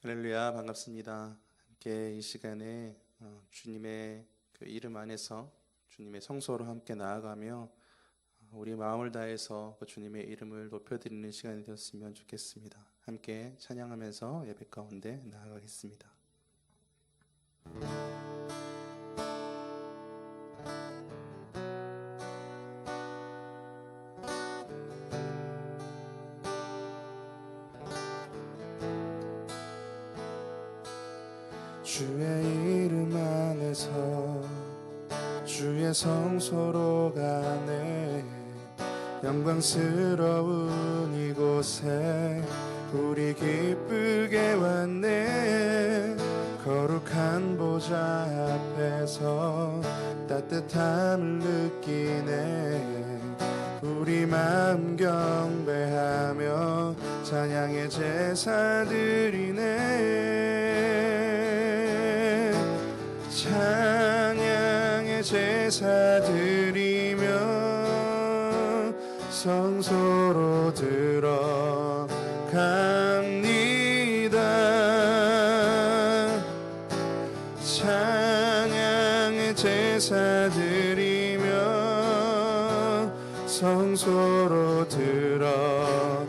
할렐루야, 반갑습니다. 함께 이 시간에 주님의 그 이름 안에서 주님의 성소로 함께 나아가며 우리 마음을 다해서 그 주님의 이름을 높여드리는 시간이 되었으면 좋겠습니다. 함께 찬양하면서 예배 가운데 나아가겠습니다. 주의 이름 안에서 주의 성소로 가네. 영광스러운 이곳에 우리 기쁘게 왔네. 거룩한 보좌 앞에서 따뜻함을 느끼네. 우리 마음 경배하며 찬양의 제사 드리네. 찬양의 제사 드리며 성소로 들어갑니다. 찬양의 제사 드리며 성소로 들어갑니다.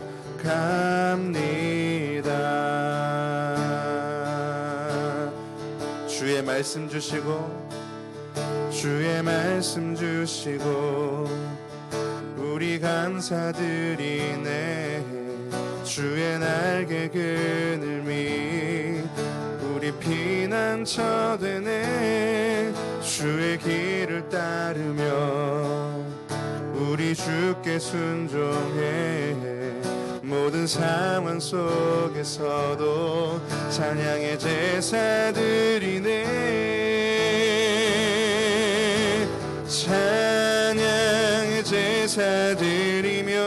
주의 말씀 주시고 주의 말씀 주시고 우리 감사드리네. 주의 날개 그늘미 우리 피난처 되네. 주의 길을 따르며 우리 주께 순종해. 모든 상황 속에서도 찬양의 제사 드리네. 찬양의 제사 드리며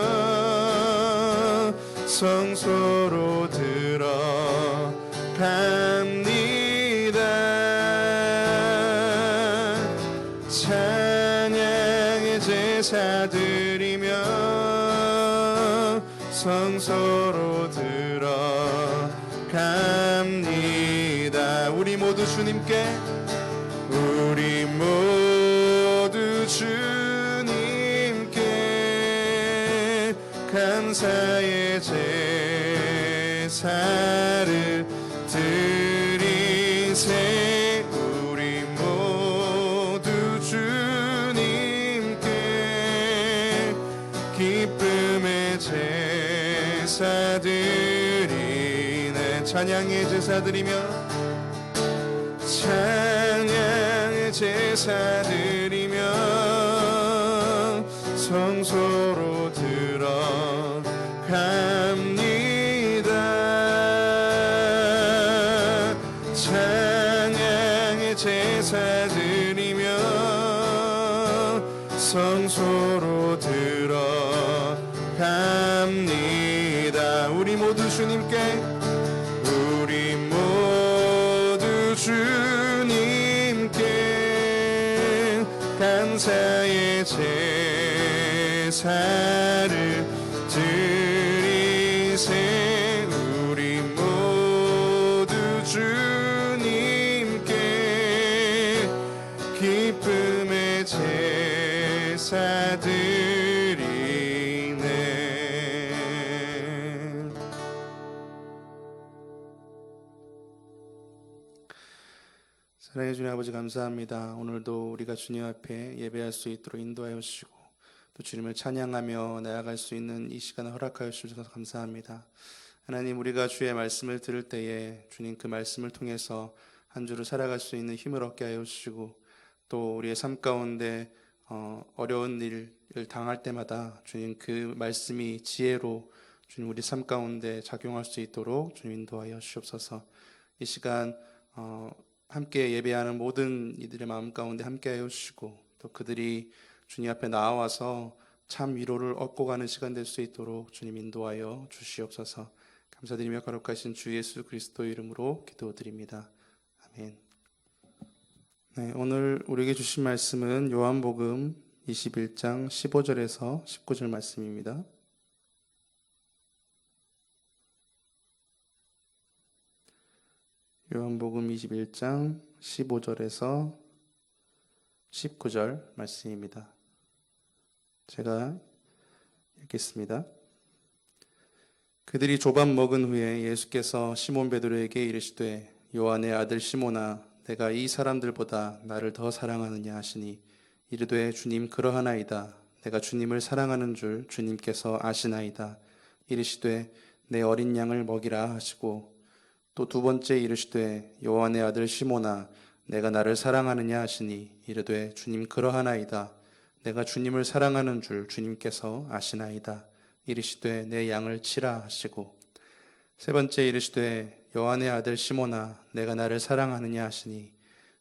성소로 들어갑니다. 찬양의 제사 드리며 성소로 들어갑니다. 우리 모두 주님께 우리 모두 주님께 감사의 제사를 드리세. 우리 모두 주님께 기쁨의 제사 드리네. 찬양의 제사 드리며 찬양의 제사 드리며 성소로 들어갑니다. 찬양의 제사 드리며 성소로 들어갑니다. 우리 모두 주님께 우리 모두 주님께 감사의 제사를 드리세. 우리 모두 주님께 기쁨의 제사 드리네. 사랑해 주님 아버지, 감사합니다. 오늘도 우리가 주님 앞에 예배할 수 있도록 인도하여 주시고 또 주님을 찬양하며 나아갈 수 있는 이 시간을 허락하여 주셔서 감사합니다. 하나님, 우리가 주의 말씀을 들을 때에 주님 그 말씀을 통해서 한 주를 살아갈 수 있는 힘을 얻게 하여 주시고 또 우리의 삶 가운데 어려운 일을 당할 때마다 주님 그 말씀이 지혜로 주님 우리 삶 가운데 작용할 수 있도록 주님 인도하여 주시옵소서. 이 시간 함께 예배하는 모든 이들의 마음 가운데 함께하여 주시고 또 그들이 주님 앞에 나와서 참 위로를 얻고 가는 시간 될 수 있도록 주님 인도하여 주시옵소서. 감사드리며 거룩하신 주 예수 그리스도의 이름으로 기도드립니다. 아멘. 네, 오늘 우리에게 주신 말씀은 요한복음 21장 15절에서 19절 말씀입니다. 요한복음 21장 15절에서 19절 말씀입니다. 제가 읽겠습니다. 그들이 조밥 먹은 후에 예수께서 시몬 베드로에게 이르시되 요한의 아들 시몬아 내가 이 사람들보다 나를 더 사랑하느냐 하시니 이르되 주님 그러하나이다. 내가 주님을 사랑하는 줄 주님께서 아시나이다. 이르시되 내 어린 양을 먹이라 하시고 또 두 번째 이르시되 요한의 아들 시몬아 내가 나를 사랑하느냐 하시니 이르되 주님 그러하나이다. 내가 주님을 사랑하는 줄 주님께서 아시나이다. 이르시되 내 양을 치라 하시고 세 번째 이르시되 요한의 아들 시몬아 내가 나를 사랑하느냐 하시니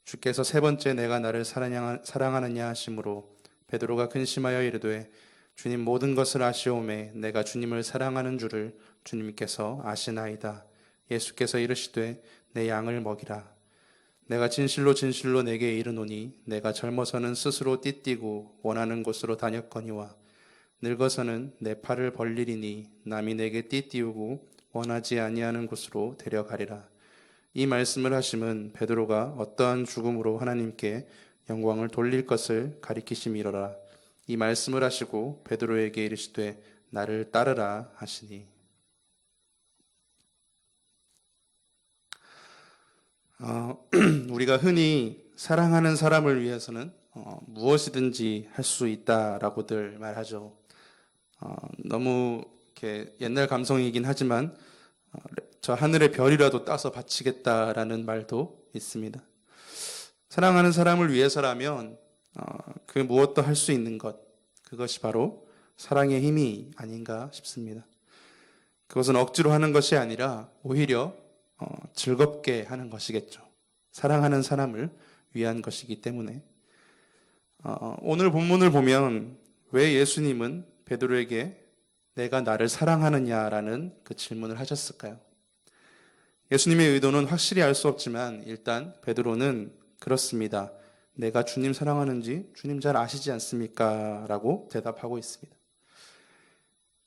주께서 세 번째 내가 나를 사랑하느냐 하심으로 베드로가 근심하여 이르되 주님 모든 것을 아시오매 내가 주님을 사랑하는 줄을 주님께서 아시나이다. 예수께서 이르시되 내 양을 먹이라. 내가 진실로 진실로 내게 이르노니 내가 젊어서는 스스로 띠띠고 원하는 곳으로 다녔거니와 늙어서는 내 팔을 벌리리니 남이 내게 띠띠우고 원하지 아니하는 곳으로 데려가리라. 이 말씀을 하심은 베드로가 어떠한 죽음으로 하나님께 영광을 돌릴 것을 가리키심이로라. 이 말씀을 하시고 베드로에게 이르시되 나를 따르라 하시니. 우리가 흔히 사랑하는 사람을 위해서는 무엇이든지 할 수 있다라고들 말하죠. 너무 이렇게 옛날 감성이긴 하지만 저 하늘의 별이라도 따서 바치겠다라는 말도 있습니다. 사랑하는 사람을 위해서라면 그 무엇도 할 수 있는 것, 그것이 바로 사랑의 힘이 아닌가 싶습니다. 그것은 억지로 하는 것이 아니라 오히려 즐겁게 하는 것이겠죠. 사랑하는 사람을 위한 것이기 때문에. 오늘 본문을 보면 왜 예수님은 베드로에게 내가 나를 사랑하느냐라는 그 질문을 하셨을까요? 예수님의 의도는 확실히 알 수 없지만 일단 베드로는 그렇습니다. 내가 주님 사랑하는지 주님 잘 아시지 않습니까? 라고 대답하고 있습니다.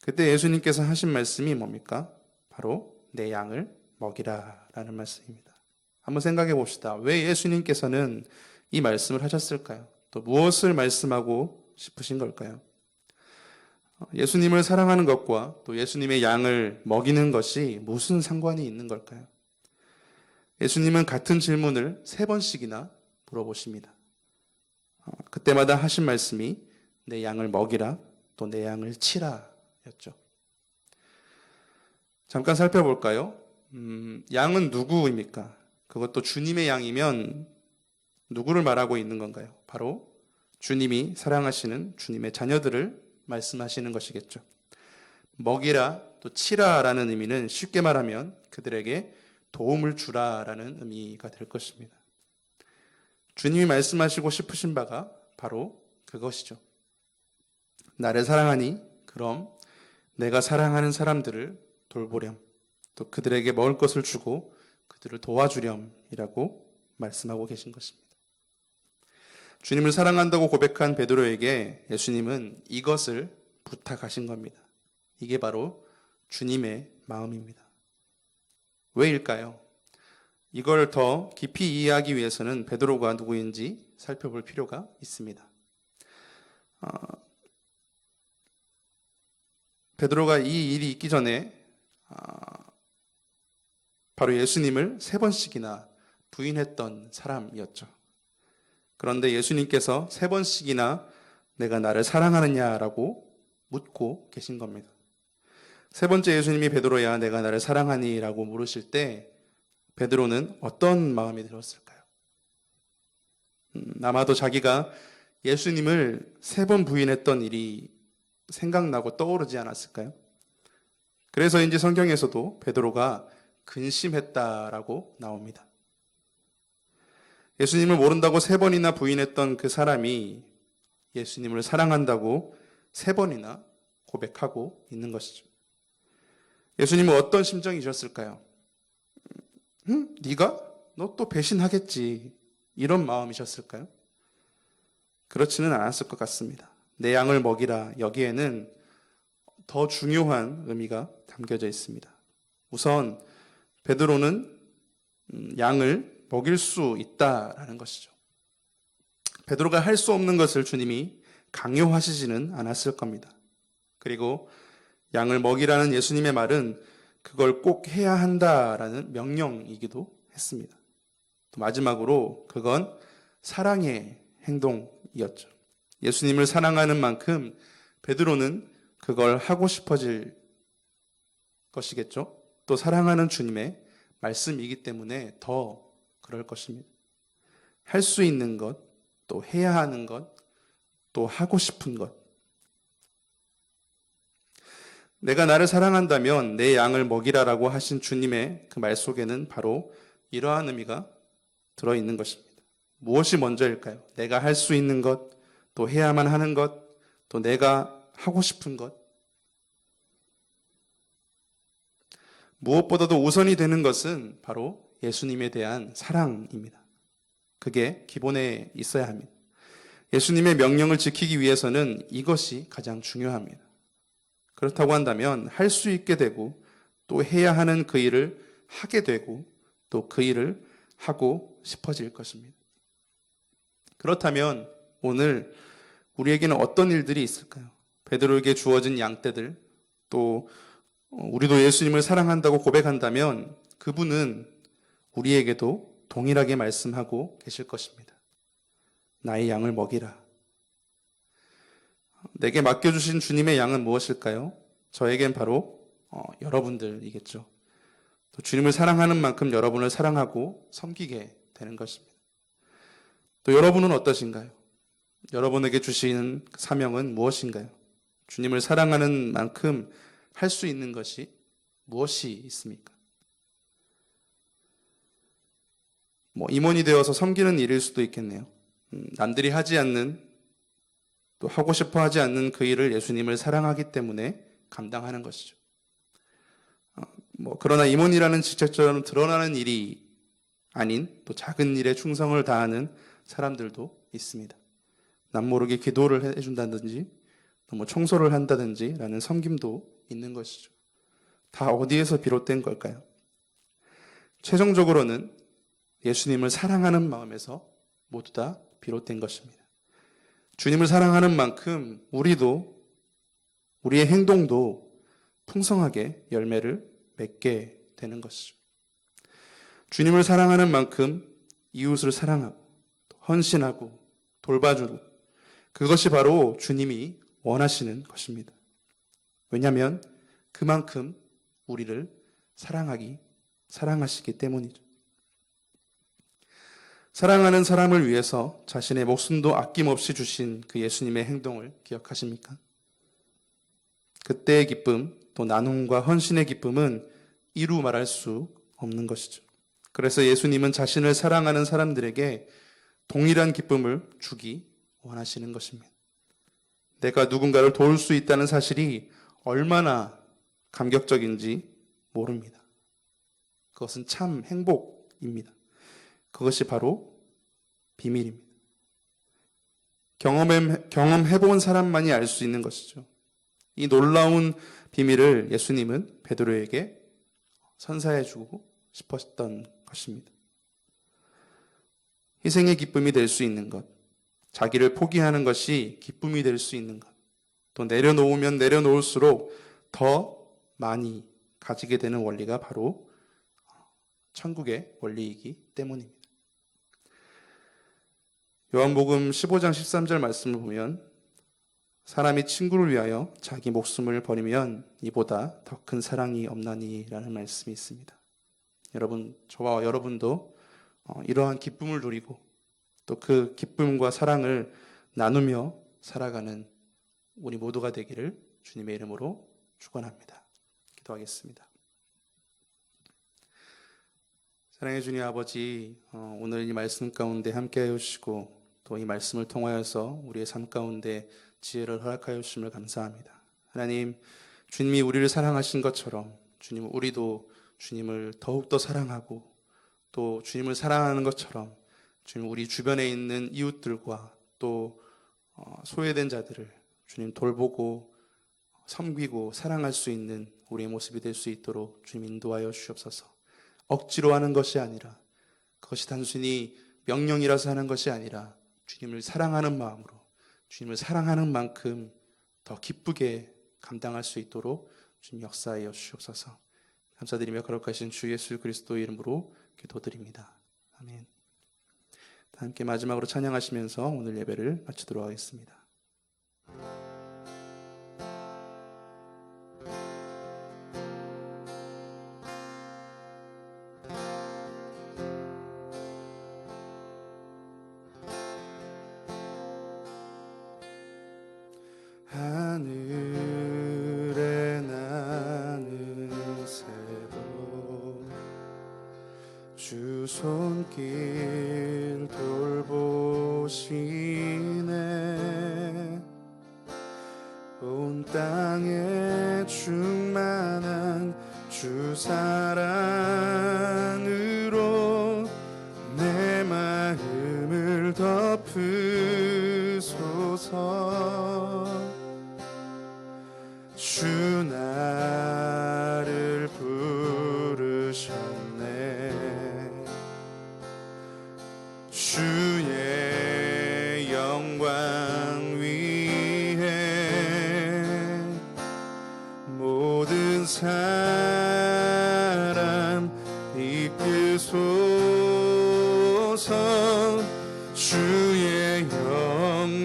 그때 예수님께서 하신 말씀이 뭡니까? 바로 내 양을 먹이라 라는 말씀입니다. 한번 생각해 봅시다. 왜 예수님께서는 이 말씀을 하셨을까요? 또 무엇을 말씀하고 싶으신 걸까요? 예수님을 사랑하는 것과 또 예수님의 양을 먹이는 것이 무슨 상관이 있는 걸까요? 예수님은 같은 질문을 3번씩이나 물어보십니다. 그때마다 하신 말씀이 내 양을 먹이라 또 내 양을 치라 였죠. 잠깐 살펴볼까요? 양은 누구입니까? 그것도 주님의 양이면 누구를 말하고 있는 건가요? 바로 주님이 사랑하시는 주님의 자녀들을 말씀하시는 것이겠죠. 먹이라 또 치라라는 의미는 쉽게 말하면 그들에게 도움을 주라라는 의미가 될 것입니다. 주님이 말씀하시고 싶으신 바가 바로 그것이죠. 나를 사랑하니 그럼 내가 사랑하는 사람들을 돌보렴, 또 그들에게 먹을 것을 주고 그들을 도와주렴이라고 말씀하고 계신 것입니다. 주님을 사랑한다고 고백한 베드로에게 예수님은 이것을 부탁하신 겁니다. 이게 바로 주님의 마음입니다. 왜일까요? 이걸 더 깊이 이해하기 위해서는 베드로가 누구인지 살펴볼 필요가 있습니다. 베드로가 이 일이 있기 전에 바로 예수님을 3번씩이나 부인했던 사람이었죠. 그런데 예수님께서 3번씩이나 내가 나를 사랑하느냐라고 묻고 계신 겁니다. 3번째 예수님이 베드로야 내가 나를 사랑하니? 라고 물으실 때 베드로는 어떤 마음이 들었을까요? 아마도 자기가 예수님을 3번 부인했던 일이 생각나고 떠오르지 않았을까요? 그래서인지 성경에서도 베드로가 근심했다라고 나옵니다. 예수님을 모른다고 3번이나 부인했던 그 사람이 예수님을 사랑한다고 3번이나 고백하고 있는 것이죠. 예수님은 어떤 심정이셨을까요? 네가? 너 또 배신하겠지. 이런 마음이셨을까요? 그렇지는 않았을 것 같습니다. 내 양을 먹이라. 여기에는 더 중요한 의미가 담겨져 있습니다. 우선 베드로는 양을 먹일 수 있다라는 것이죠. 베드로가 할 수 없는 것을 주님이 강요하시지는 않았을 겁니다. 그리고 양을 먹이라는 예수님의 말은 그걸 꼭 해야 한다라는 명령이기도 했습니다. 또 마지막으로 그건 사랑의 행동이었죠. 예수님을 사랑하는 만큼 베드로는 그걸 하고 싶어질 것이겠죠. 또 사랑하는 주님의 말씀이기 때문에 더 그럴 것입니다. 할 수 있는 것, 또 해야 하는 것, 또 하고 싶은 것. 내가 나를 사랑한다면 내 양을 먹이라라고 하신 주님의 그 말 속에는 바로 이러한 의미가 들어있는 것입니다. 무엇이 먼저일까요? 내가 할 수 있는 것, 또 해야만 하는 것, 또 내가 하고 싶은 것. 무엇보다도 우선이 되는 것은 바로 예수님에 대한 사랑입니다. 그게 기본에 있어야 합니다. 예수님의 명령을 지키기 위해서는 이것이 가장 중요합니다. 그렇다고 한다면 할 수 있게 되고 또 해야 하는 그 일을 하게 되고 또 그 일을 하고 싶어질 것입니다. 그렇다면 오늘 우리에게는 어떤 일들이 있을까요? 베드로에게 주어진 양떼들, 또 우리도 예수님을 사랑한다고 고백한다면 그분은 우리에게도 동일하게 말씀하고 계실 것입니다. 나의 양을 먹이라. 내게 맡겨주신 주님의 양은 무엇일까요? 저에겐 바로 여러분들이겠죠. 또 주님을 사랑하는 만큼 여러분을 사랑하고 섬기게 되는 것입니다. 또 여러분은 어떠신가요? 여러분에게 주시는 사명은 무엇인가요? 주님을 사랑하는 만큼 할 수 있는 것이 무엇이 있습니까? 임원이 되어서 섬기는 일일 수도 있겠네요. 남들이 하지 않는, 또 하고 싶어 하지 않는 그 일을 예수님을 사랑하기 때문에 감당하는 것이죠. 그러나 임원이라는 직책처럼 드러나는 일이 아닌 또 작은 일에 충성을 다하는 사람들도 있습니다. 남모르게 기도를 해준다든지 또 청소를 한다든지 라는 섬김도 있는 것이죠. 다 어디에서 비롯된 걸까요? 최종적으로는 예수님을 사랑하는 마음에서 모두 다 비롯된 것입니다. 주님을 사랑하는 만큼 우리도, 우리의 행동도 풍성하게 열매를 맺게 되는 것이죠. 주님을 사랑하는 만큼 이웃을 사랑하고 헌신하고 돌봐주고, 그것이 바로 주님이 원하시는 것입니다. 왜냐하면 그만큼 우리를 사랑하시기 때문이죠. 사랑하는 사람을 위해서 자신의 목숨도 아낌없이 주신 그 예수님의 행동을 기억하십니까? 그때의 기쁨, 또 나눔과 헌신의 기쁨은 이루 말할 수 없는 것이죠. 그래서 예수님은 자신을 사랑하는 사람들에게 동일한 기쁨을 주기 원하시는 것입니다. 내가 누군가를 도울 수 있다는 사실이 얼마나 감격적인지 모릅니다. 그것은 참 행복입니다. 그것이 바로 비밀입니다. 경험해본 사람만이 알 수 있는 것이죠. 이 놀라운 비밀을 예수님은 베드로에게 선사해주고 싶었던 것입니다. 희생의 기쁨이 될 수 있는 것, 자기를 포기하는 것이 기쁨이 될 수 있는 것, 또 내려놓으면 내려놓을수록 더 많이 가지게 되는 원리가 바로 천국의 원리이기 때문입니다. 요한복음 15장 13절 말씀을 보면 사람이 친구를 위하여 자기 목숨을 버리면 이보다 더 큰 사랑이 없나니 라는 말씀이 있습니다. 여러분, 저와 여러분도 이러한 기쁨을 누리고 또 그 기쁨과 사랑을 나누며 살아가는 우리 모두가 되기를 주님의 이름으로 축원합니다. 기도하겠습니다. 사랑해 주님 아버지, 오늘 이 말씀 가운데 함께하여 주시고 또 이 말씀을 통하여서 우리의 삶 가운데 지혜를 허락하여 주심을 감사합니다. 하나님, 주님이 우리를 사랑하신 것처럼 주님, 우리도 주님을 더욱더 사랑하고 또 주님을 사랑하는 것처럼 주님, 우리 주변에 있는 이웃들과 또 소외된 자들을 주님 돌보고 섬기고 사랑할 수 있는 우리의 모습이 될 수 있도록 주님 인도하여 주시옵소서. 억지로 하는 것이 아니라 그것이 단순히 명령이라서 하는 것이 아니라 주님을 사랑하는 마음으로, 주님을 사랑하는 만큼 더 기쁘게 감당할 수 있도록 주님 역사하여 주시옵소서. 감사드리며 거룩하신 주 예수 그리스도의 이름으로 기도드립니다. 아멘. 함께 마지막으로 찬양하시면서 오늘 예배를 마치도록 하겠습니다. 하늘에 나는 새도 주 손길 돌보시네. 온 땅에 충만한 주 사랑으로 내 마음을 덮으소서. 주 나를 부르셨네. 주의 영광 위에 모든 사람 이끄소서. 주의 영광으로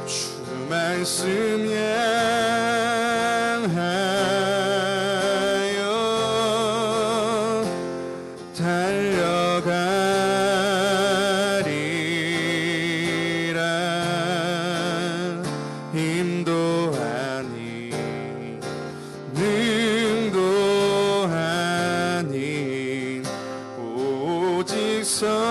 주 말씀 향하여 달려가리라. 힘도 아니 능도 아닌 오직 성령으로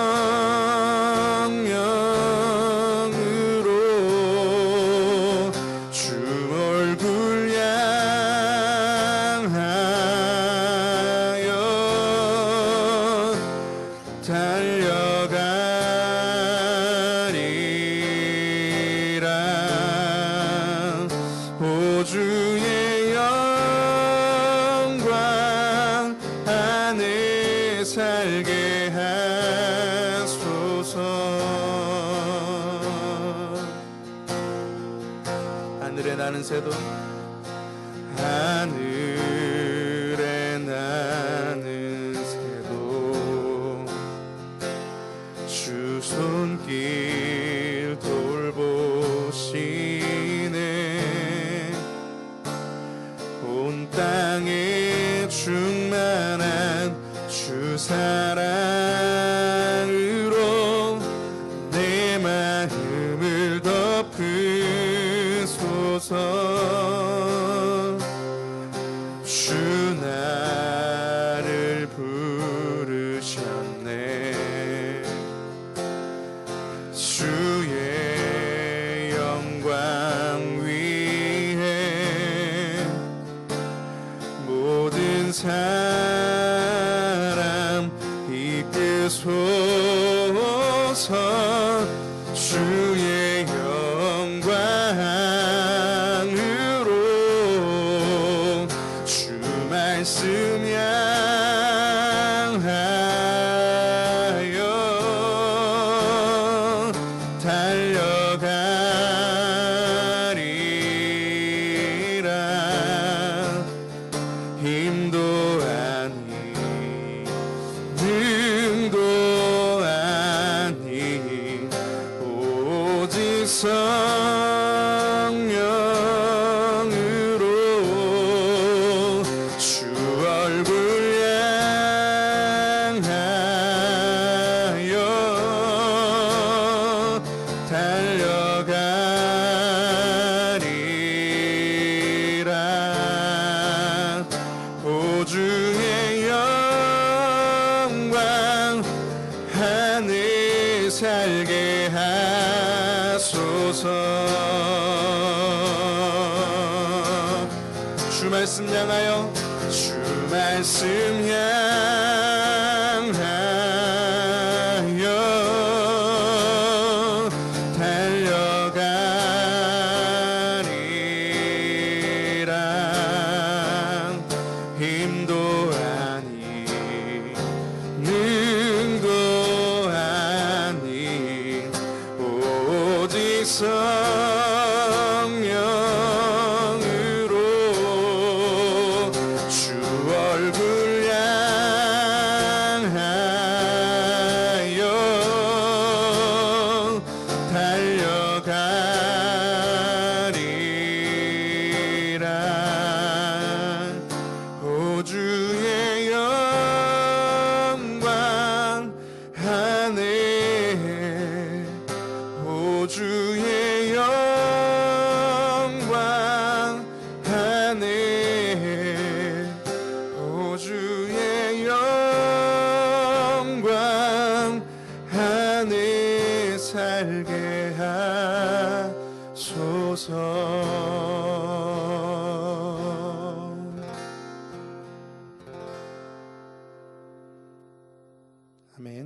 주 얼굴 향하여 달려가리라. 오 주의 영광 안에 살게 하소서. 하늘에 나는 새도 하늘에 나는 새도 주 손길 돌보시네. 온 땅에 충만한 주 사랑으로 내 마음을 덮으소서. 주 나를 부르셨네. 주의 영광 위에 모든 사람 이끄소서. 주의 영광으로 주 말씀 향하여 달려가리라. 힘도 아니 능도 아니 오직 성령으로 주 얼굴 향하여 달려가리라. 오 주의 영광 안에 살게 하소서. 주 말씀 향하여 주 말씀 향하여 달려가리라. 아멘.